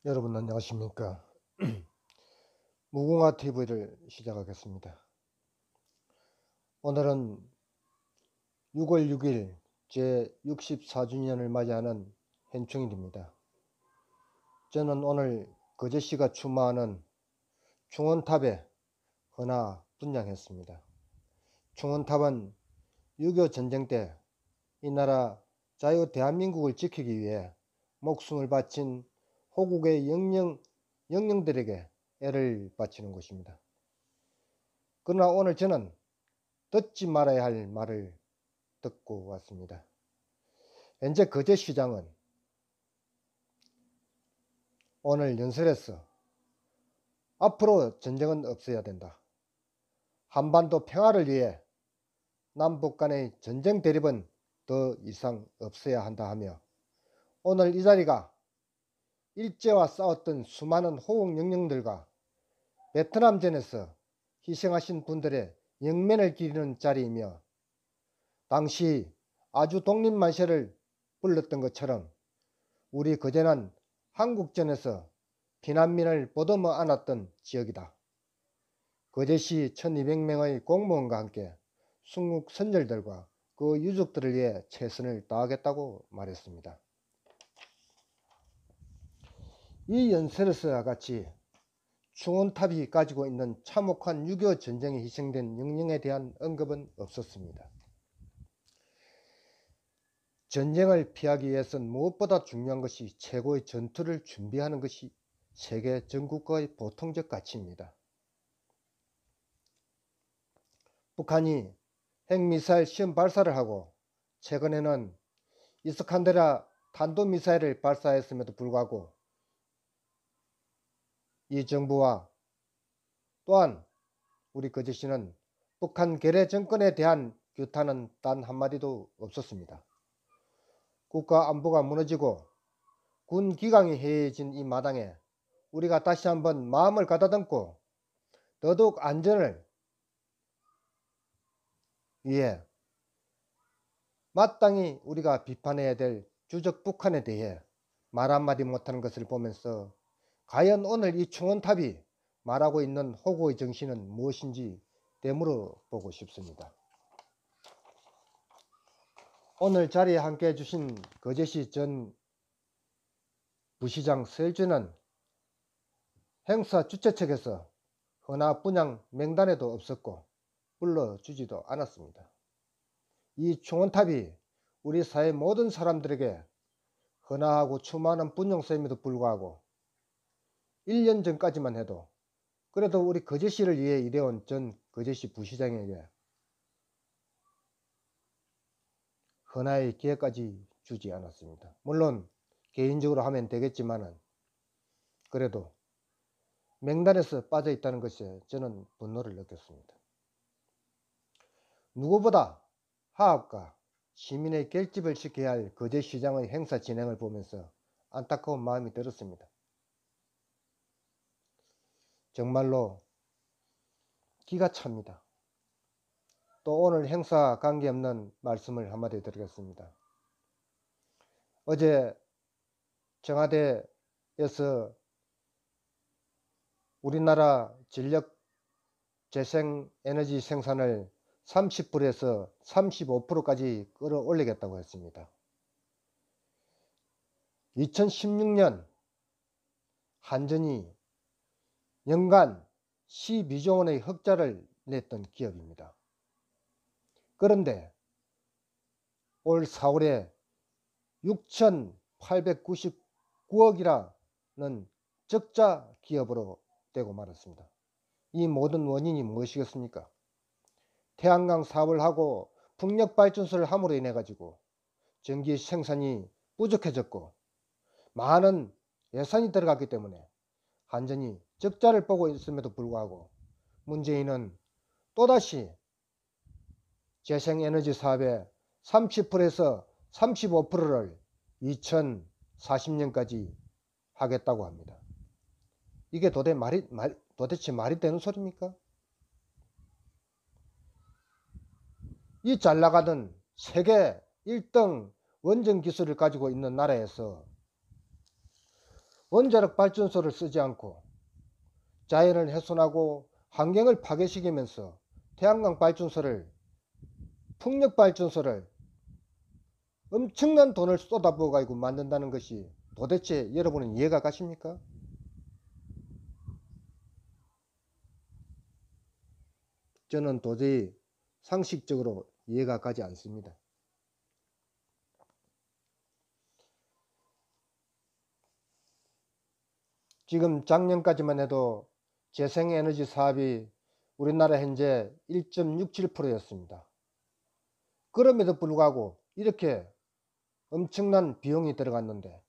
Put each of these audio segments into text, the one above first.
여러분 안녕하십니까? 무궁화 TV를 시작하겠습니다. 오늘은 6월 6일 제 64주년을 맞이하는 현충일입니다. 저는 오늘 거제시가 추모하는 충원탑에 헌화 분향했습니다. 충원탑은 6.25 전쟁 때 이 나라 자유 대한민국을 지키기 위해 목숨을 바친 호국의 영령들에게 애를 바치는 곳입니다. 그러나 오늘 저는 듣지 말아야 할 말을 듣고 왔습니다. 현재 거제시장은 오늘 연설에서 앞으로 전쟁은 없어야 된다. 한반도 평화를 위해 남북 간의 전쟁 대립은 더 이상 없어야 한다 하며 오늘 이 자리가 일제와 싸웠던 수많은 호국 영령들과 베트남전에서 희생하신 분들의 영면을 기리는 자리이며 당시 아주 독립만세를 불렀던 것처럼 우리 거제는 한국전에서 피난민을 보듬어 안았던 지역이다. 거제시 1200명의 공무원과 함께 순국 선열들과 그 유족들을 위해 최선을 다하겠다고 말했습니다. 이 연설에서와 같이 충원탑이 가지고 있는 참혹한 6.25 전쟁에 희생된 영령에 대한 언급은 없었습니다. 전쟁을 피하기 위해서는 무엇보다 중요한 것이 최고의 전투를 준비하는 것이 세계 전국가의 보통적 가치입니다. 북한이 핵미사일 시험 발사를 하고 최근에는 이스칸데라 탄도미사일을 발사했음에도 불구하고 이 정부와 또한 우리 거제시는 북한 괴뢰 정권에 대한 규탄은 단 한마디도 없었습니다. 국가 안보가 무너지고 군 기강이 해이해진 이 마당에 우리가 다시 한번 마음을 가다듬고 더더욱 안전을 위해 마땅히 우리가 비판해야 될 주적 북한에 대해 말 한마디 못하는 것을 보면서 과연 오늘 이 충원탑이 말하고 있는 호구의 정신은 무엇인지 되물어 보고 싶습니다. 오늘 자리에 함께 해주신 거제시 전 부시장 서일준은 행사 주최 측에서 헌화 분향 명단에도 없었고 불러주지도 않았습니다. 이 충원탑이 우리 사회 모든 사람들에게 헌화하고 추모하는 분용서임에도 불구하고 1년 전까지만 해도 그래도 우리 거제시를 위해 일해온 전 거제시 부시장에게 헌화의 기회까지 주지 않았습니다. 물론 개인적으로 하면 되겠지만은 그래도 명단에서 빠져 있다는 것에 저는 분노를 느꼈습니다. 누구보다 화합과 시민의 결집을 시켜야 할 거제시장의 행사 진행을 보면서 안타까운 마음이 들었습니다. 정말로 기가 찹니다. 또 오늘 행사 관계없는 말씀을 한마디 드리겠습니다. 어제 청와대에서 우리나라 전력 재생에너지 생산을 30%에서 35%까지 끌어올리겠다고 했습니다. 2016년 한전이 연간 12조 원의 흑자를 냈던 기업입니다. 그런데 올 4월에 6,899억이라는 적자 기업으로 되고 말았습니다. 이 모든 원인이 무엇이겠습니까? 태양광 사업을 하고 풍력발전소를 함으로 인해 가지고 전기 생산이 부족해졌고 많은 예산이 들어갔기 때문에 한전이 적자를 보고 있음에도 불구하고 문재인은 또다시 재생에너지 사업의 30%에서 35%를 2040년까지 하겠다고 합니다. 이게 도대체 말이 되는 소리입니까? 이 잘나가던 세계 1등 원전 기술을 가지고 있는 나라에서 원자력 발전소를 쓰지 않고 자연을 훼손하고 환경을 파괴시키면서 태양광 발전소를, 풍력 발전소를 엄청난 돈을 쏟아부어 가지고 만든다는 것이 도대체 여러분은 이해가 가십니까? 저는 도저히 상식적으로 이해가 가지 않습니다. 지금 작년까지만 해도 재생에너지 사업이 우리나라 현재 1.67%였습니다. 그럼에도 불구하고 이렇게 엄청난 비용이 들어갔는데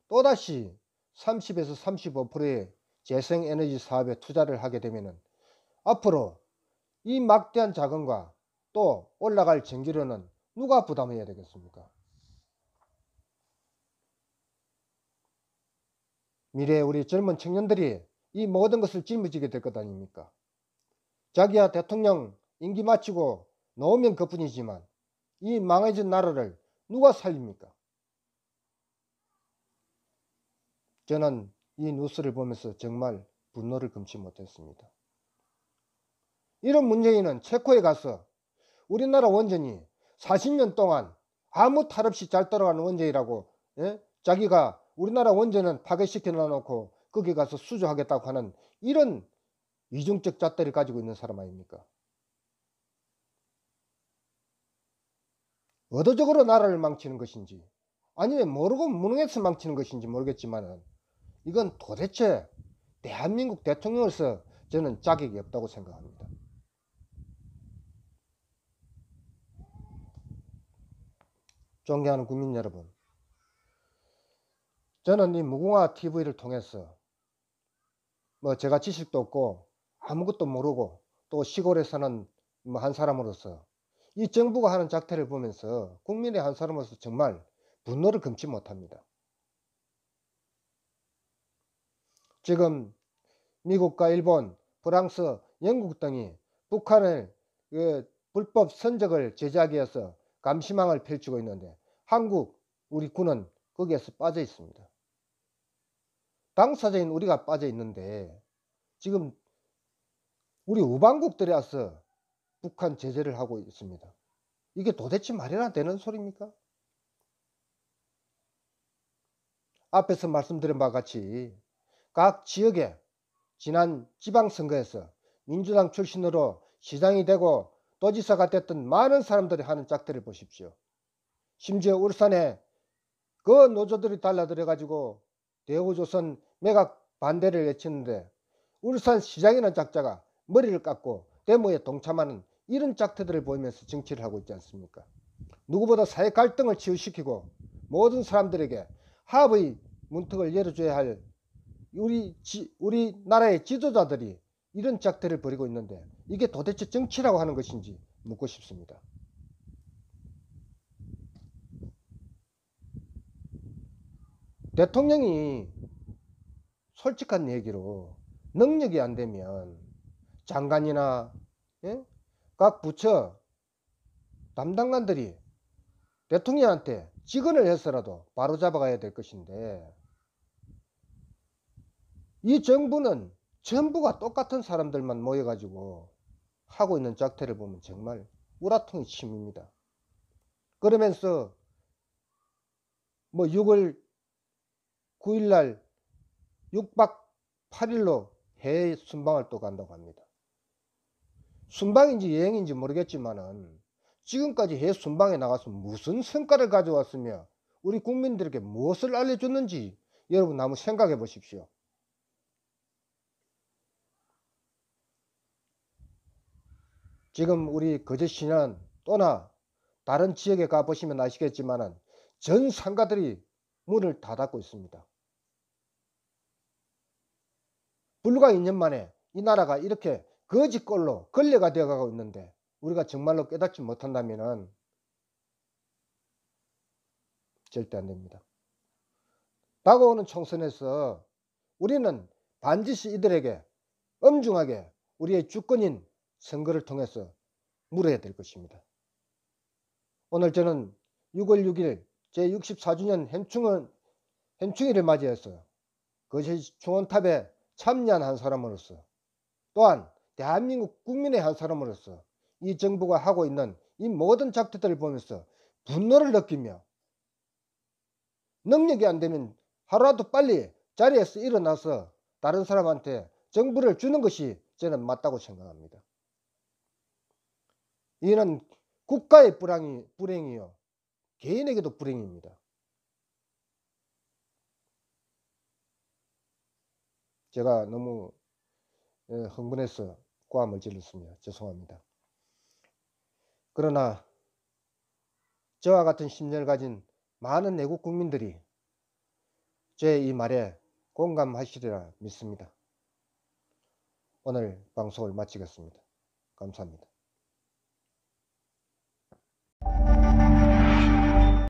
또다시 30에서 35%의 재생에너지 사업에 투자를 하게 되면 앞으로 이 막대한 자금과 또 올라갈 전기료는 누가 부담해야 되겠습니까? 미래에 우리 젊은 청년들이 이 모든 것을 짊어지게 될 것 아닙니까? 자기야 대통령 임기 마치고 나오면 그뿐이지만 이 망해진 나라를 누가 살립니까? 저는 이 뉴스를 보면서 정말 분노를 금치 못했습니다. 이런 문재인은 체코에 가서 우리나라 원전이 40년 동안 아무 탈 없이 잘 돌아가는 원전이라고, 자기가 우리나라 원전은 파괴시켜 놔놓고 거기 가서 수주하겠다고 하는 이런 이중적 잣대를 가지고 있는 사람 아닙니까? 의도적으로 나라를 망치는 것인지 아니면 모르고 무능해서 망치는 것인지 모르겠지만 이건 도대체 대한민국 대통령으로서 저는 자격이 없다고 생각합니다. 존경하는 국민 여러분, 저는 이 무궁화 TV를 통해서 제가 지식도 없고 아무것도 모르고 또 시골에 사는 한 사람으로서 이 정부가 하는 작태를 보면서 국민의 한 사람으로서 정말 분노를 금치 못합니다. 지금 미국과 일본, 프랑스, 영국 등이 북한을 불법 선적을 제재하기 위해서 감시망을 펼치고 있는데 한국, 우리 군은 거기에서 빠져 있습니다. 당사자인 우리가 빠져 있는데 지금 우리 우방국들이 와서 북한 제재를 하고 있습니다. 이게 도대체 말이나 되는 소리입니까? 앞에서 말씀드린 바와 같이 각 지역에 지난 지방선거에서 민주당 출신으로 시장이 되고 도지사가 됐던 많은 사람들이 하는 작태를 보십시오. 심지어 울산에 그 노조들이 달라들어 가지고 대우조선 매각 반대를 외치는데 울산 시장이라는 작자가 머리를 깎고 데모에 동참하는 이런 작태들을 보이면서 정치를 하고 있지 않습니까? 누구보다 사회 갈등을 치유시키고 모든 사람들에게 합의 문턱을 열어줘야 할 우리 나라의 지도자들이 이런 작태를 벌이고 있는데 이게 도대체 정치라고 하는 것인지 묻고 싶습니다. 대통령이 솔직한 얘기로 능력이 안 되면 장관이나 각 부처 담당관들이 대통령한테 직언을 해서라도 바로 잡아가야 될 것인데 이 정부는 전부가 똑같은 사람들만 모여가지고 하고 있는 작태를 보면 정말 우라통이 침입니다. 그러면서 6월 9일날 6박 8일로 해외 순방을 또 간다고 합니다. 순방인지 여행인지 모르겠지만은 지금까지 해외 순방에 나가서 무슨 성과를 가져왔으며 우리 국민들에게 무엇을 알려줬는지 여러분 한번 생각해 보십시오. 지금 우리 거제시는 또나 다른 지역에 가보시면 아시겠지만은 전 상가들이 문을 닫고 있습니다. 불과 2년 만에 이 나라가 이렇게 거지꼴로 걸레가 되어가고 있는데 우리가 정말로 깨닫지 못한다면 절대 안 됩니다. 다가오는 총선에서 우리는 반드시 이들에게 엄중하게 우리의 주권인 선거를 통해서 물어야 될 것입니다. 오늘 저는 6월 6일 제64주년 현충일을 맞이해서 그것이 초원탑에 참여한 한 사람으로서, 또한 대한민국 국민의 한 사람으로서 이 정부가 하고 있는 이 모든 작태들을 보면서 분노를 느끼며, 능력이 안 되면 하루라도 빨리 자리에서 일어나서 다른 사람한테 정부를 주는 것이 저는 맞다고 생각합니다. 이는 국가의 불행이요, 개인에게도 불행입니다. 제가 너무 흥분해서 고함을 질렀습니다. 죄송합니다. 그러나 저와 같은 심리를 가진 많은 애국 국민들이 제 이 말에 공감하시리라 믿습니다. 오늘 방송을 마치겠습니다. 감사합니다.